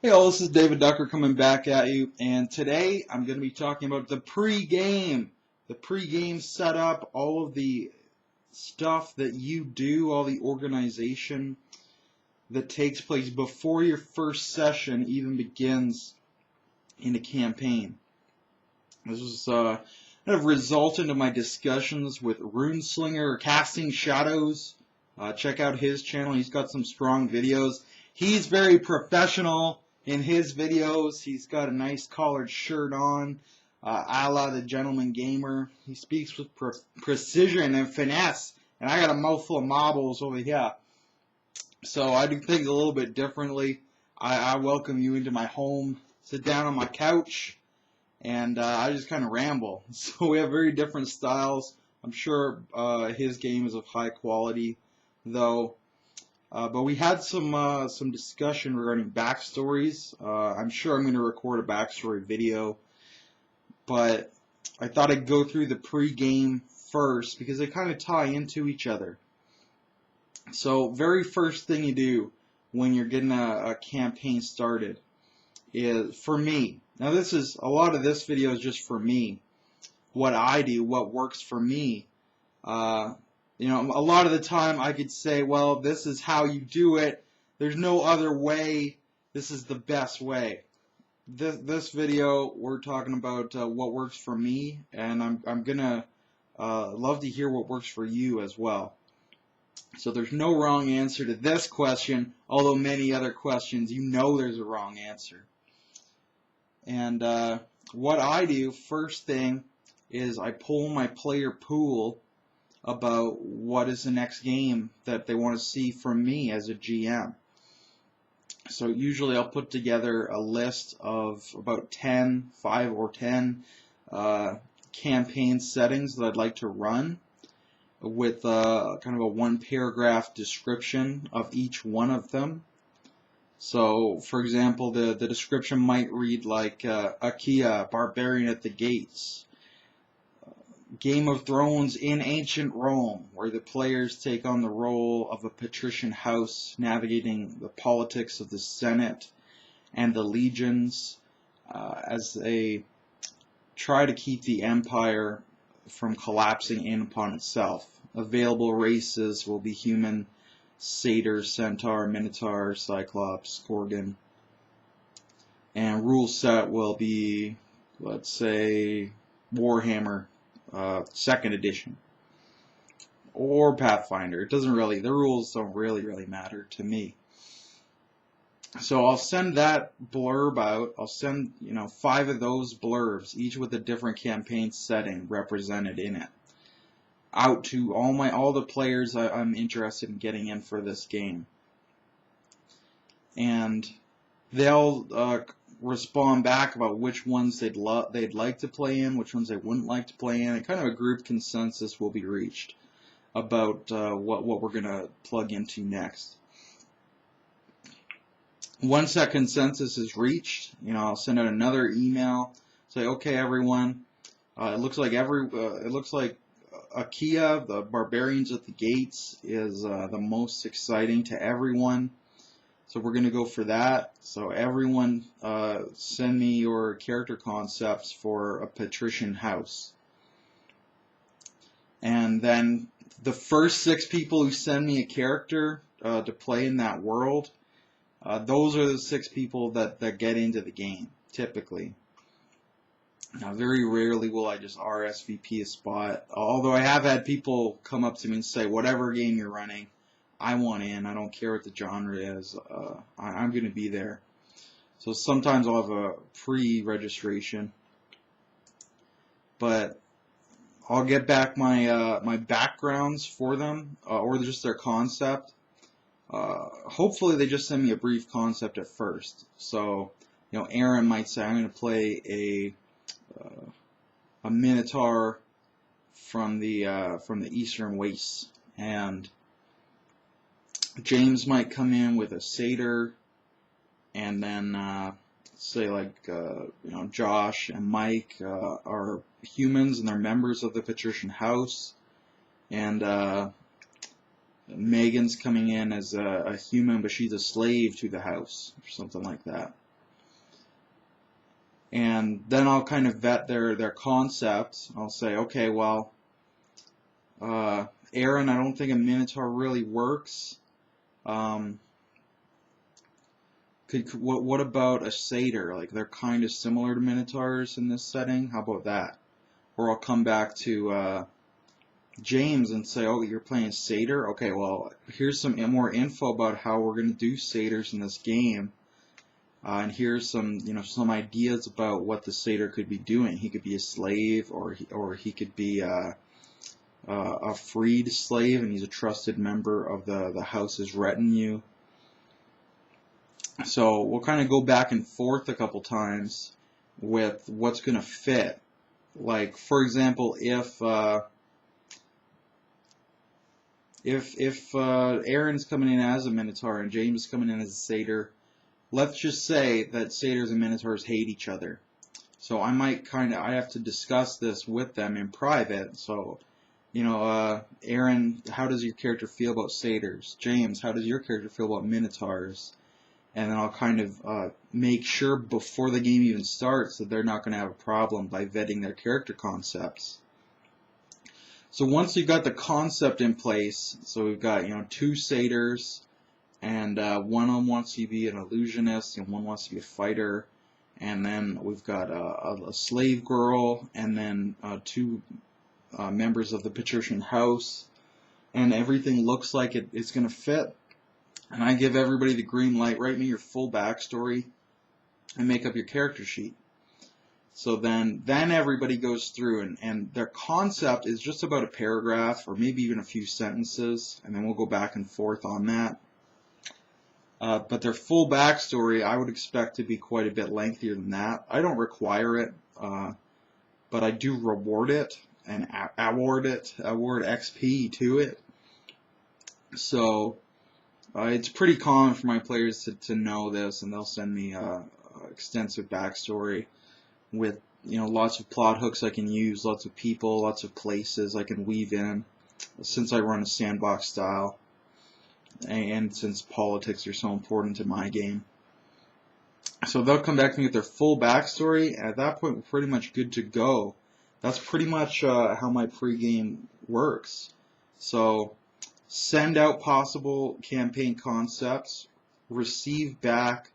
Hey all, this is David Ducker coming back at you, and today I'm going to be talking about the pre-game. The pre-game setup, all of the stuff that you do, all the organization that takes place before your first session even begins in a campaign. This was kind of resultant of my discussions with Runeslinger, Casting Shadows. Check out his channel, he's got some strong videos. He's very professional in his videos. He's got a nice collared shirt on, a la the Gentleman Gamer. He speaks with precision and finesse, and I got a mouthful of marbles over here. So I do things a little bit differently. I welcome you into my home, sit down on my couch, and I just kind of ramble. So we have very different styles. I'm sure his game is of high quality, though. But we had some discussion regarding backstories. I'm sure I'm going to record a backstory video, but I thought I'd go through the pre-game first because they kind of tie into each other. So very first thing you do when you're getting a campaign started is, for me, now this is, a lot of this video is just for me, what I do, what works for me. You know, a lot of the time I could say, well, this is how you do it. There's no other way. This is the best way. This video, we're talking about what works for me, and I'm gonna love to hear what works for you as well. So there's no wrong answer to this question, although many other questions, you know there's a wrong answer. And what I do, first thing, is I pull my player pool about what is the next game that they want to see from me as a GM. So usually I'll put together a list of about 5 or 10 campaign settings that I'd like to run, with kind of a one-paragraph description of each one of them. So, for example, the description might read like Achaea, Barbarian at the Gates. Game of Thrones in ancient Rome, where the players take on the role of a patrician house navigating the politics of the Senate and the legions as they try to keep the empire from collapsing in upon itself. Available races will be human, satyr, centaur, minotaur, cyclops, gorgon. And rule set will be, let's say, Warhammer 2nd edition or Pathfinder. It doesn't really, the rules don't really matter to me. So I'll send that blurb out. I'll send 5 of those blurbs, each with a different campaign setting represented in it, out to all the players I'm interested in getting in for this game, and they'll respond back about which ones they'd like to play in, which ones they wouldn't like to play in, and kind of a group consensus will be reached about what we're going to plug into next. Once that consensus is reached, I'll send out another email, say, okay, everyone, it looks like Achaea, the Barbarians at the Gates, is the most exciting to everyone. So we're going to go for that. So everyone send me your character concepts for a patrician house. And then the first 6 people who send me a character to play in that world, those are the 6 people that get into the game, typically. Now, very rarely will I just RSVP a spot, although I have had people come up to me and say, whatever game you're running, I want in. I don't care what the genre is. I'm going to be there. So sometimes I'll have a pre-registration, but I'll get back my my backgrounds for them, or just their concept. Hopefully they just send me a brief concept at first. So Aaron might say, I'm going to play a minotaur from the Eastern Wastes, and James might come in with a satyr, and then say like Josh and Mike are humans and they're members of the patrician house, and Megan's coming in as a human, but she's a slave to the house or something like that. And then I'll kind of vet their concepts. I'll say, okay, well, Aaron, I don't think a Minotaur really works. What about a Satyr? Like, they're kind of similar to Minotaurs in this setting. How about that? Or I'll come back to James and say, oh, you're playing Satyr? Okay, well, here's some more info about how we're going to do Satyrs in this game. And here's some, some ideas about what the Satyr could be doing. He could be a slave, or he could be a freed slave, and he's a trusted member of the house's retinue. So we'll kind of go back and forth a couple times with what's going to fit. Like, for example, if Aaron's coming in as a Minotaur and James is coming in as a Satyr, let's just say that Satyrs and Minotaurs hate each other. So I have to discuss this with them in private. So, Aaron, how does your character feel about Satyrs? James, how does your character feel about Minotaurs? And then I'll kind of make sure before the game even starts that they're not going to have a problem by vetting their character concepts. So once you've got the concept in place, so we've got, 2 Satyrs, and one of them wants to be an illusionist, and one wants to be a fighter, and then we've got a slave girl, and then 2 members of the patrician house, and everything looks like it's going to fit. And I give everybody the green light, write me your full backstory, and make up your character sheet. So then everybody goes through, and their concept is just about a paragraph, or maybe even a few sentences, and then we'll go back and forth on that. But their full backstory, I would expect to be quite a bit lengthier than that. I don't require it, but I do reward it, and award XP to it. So it's pretty common for my players to know this, and they'll send me extensive backstory with lots of plot hooks I can use, lots of people, lots of places I can weave in, since I run a sandbox style, and since politics are so important to my game. So they'll come back to me with their full backstory, and at that point we're pretty much good to go. That's pretty much how my pregame works. So send out possible campaign concepts, receive back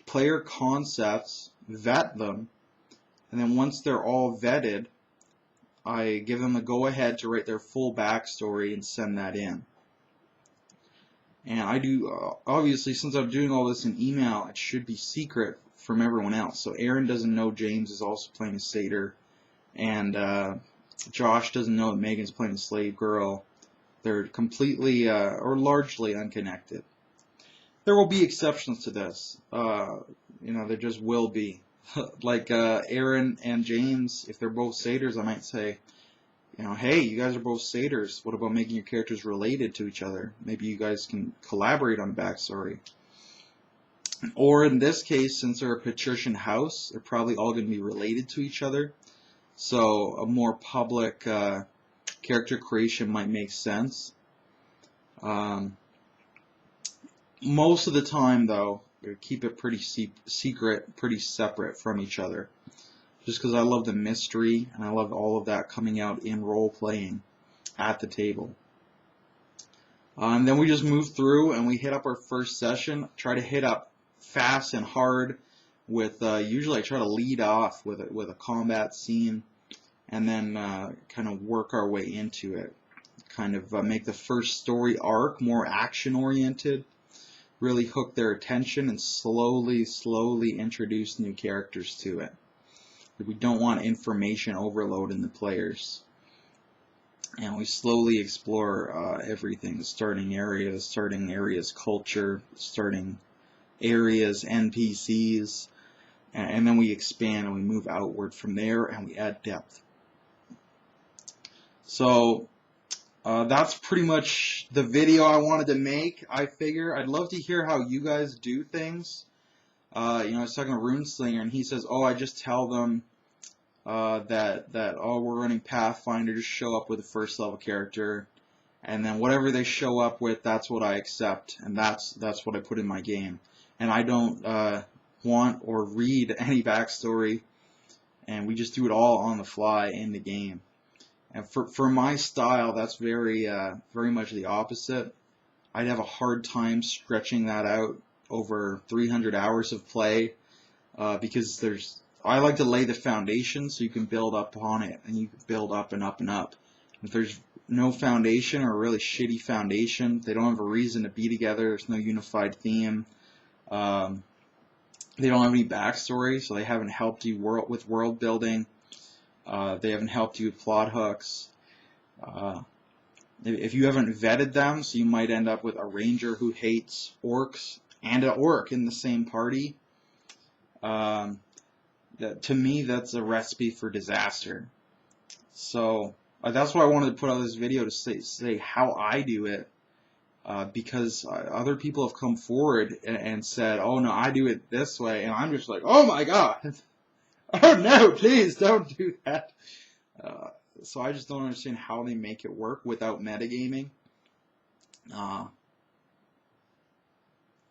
player concepts, vet them, and then once they're all vetted, I give them the go-ahead to write their full backstory and send that in. And I do, obviously, since I'm doing all this in email, it should be secret from everyone else. So Aaron doesn't know James is also playing a Satyr, and Josh doesn't know that Megan's playing a slave girl. They're completely or largely unconnected. There will be exceptions to this. There just will be. Like Aaron and James, if they're both Satyrs, I might say, hey, you guys are both Satyrs. What about making your characters related to each other? Maybe you guys can collaborate on a backstory. Or in this case, since they're a patrician house, they're probably all going to be related to each other. So a more public character creation might make sense. Most of the time, though, keep it pretty secret, pretty separate from each other. Just because I love the mystery, and I love all of that coming out in role-playing at the table. And then we just move through, and we hit up our first session. Try to hit up fast and hard with, usually I try to lead off with a combat scene, and then kind of work our way into it. Kind of make the first story arc more action-oriented, really hook their attention, and slowly introduce new characters to it. We don't want information overload in the players. And we slowly explore everything, the starting areas culture, starting areas NPCs, and then we expand and we move outward from there and we add depth. So that's pretty much the video I wanted to make. I figure I'd love to hear how you guys do things. I was talking to RuneSlinger, and he says, "Oh, I just tell them that we're running Pathfinder, just show up with a first level character, and then whatever they show up with, that's what I accept, and that's what I put in my game, and I don't want or read any backstory, and we just do it all on the fly in the game. And for my style, that's very much the opposite. I'd have a hard time stretching that out over 300 hours of play, because I like to lay the foundation so you can build up on it, and you can build up and up and up. If there's no foundation, or a really shitty foundation, they don't have a reason to be together, there's no unified theme, they don't have any backstory, so they haven't helped you with world building, they haven't helped you with plot hooks. If you haven't vetted them, so you might end up with a ranger who hates orcs and an orc in the same party. To me, that's a recipe for disaster. So that's why I wanted to put out this video, to say how I do it, because other people have come forward and said, oh no, I do it this way, and I'm just like, oh my god, oh no, please don't do that. So I just don't understand how they make it work without metagaming.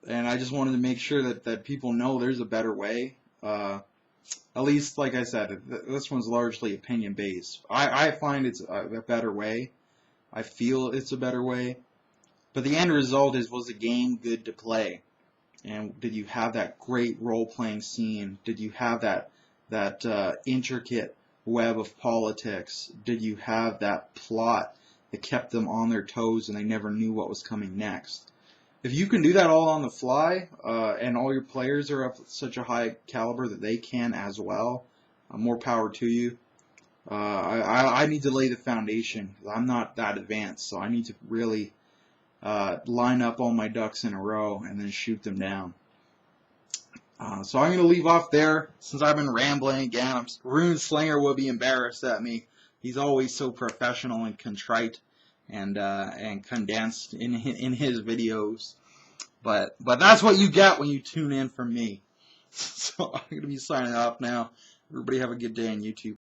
And I just wanted to make sure that people know there's a better way. At least, like I said, this one's largely opinion based. I find it's a better way. I feel it's a better way. But the end result was the game good to play? And did you have that great role-playing scene? Did you have that intricate web of politics? Did you have that plot that kept them on their toes and they never knew what was coming next? If you can do that all on the fly, and all your players are of such a high caliber that they can as well, more power to you. I need to lay the foundation. I'm not that advanced, so I need to really line up all my ducks in a row and then shoot them down. So I'm going to leave off there, since I've been rambling again. RuneSlinger will be embarrassed at me. He's always so professional and contrite and condensed in his videos. But that's what you get when you tune in from me. So I'm going to be signing off now. Everybody have a good day on YouTube.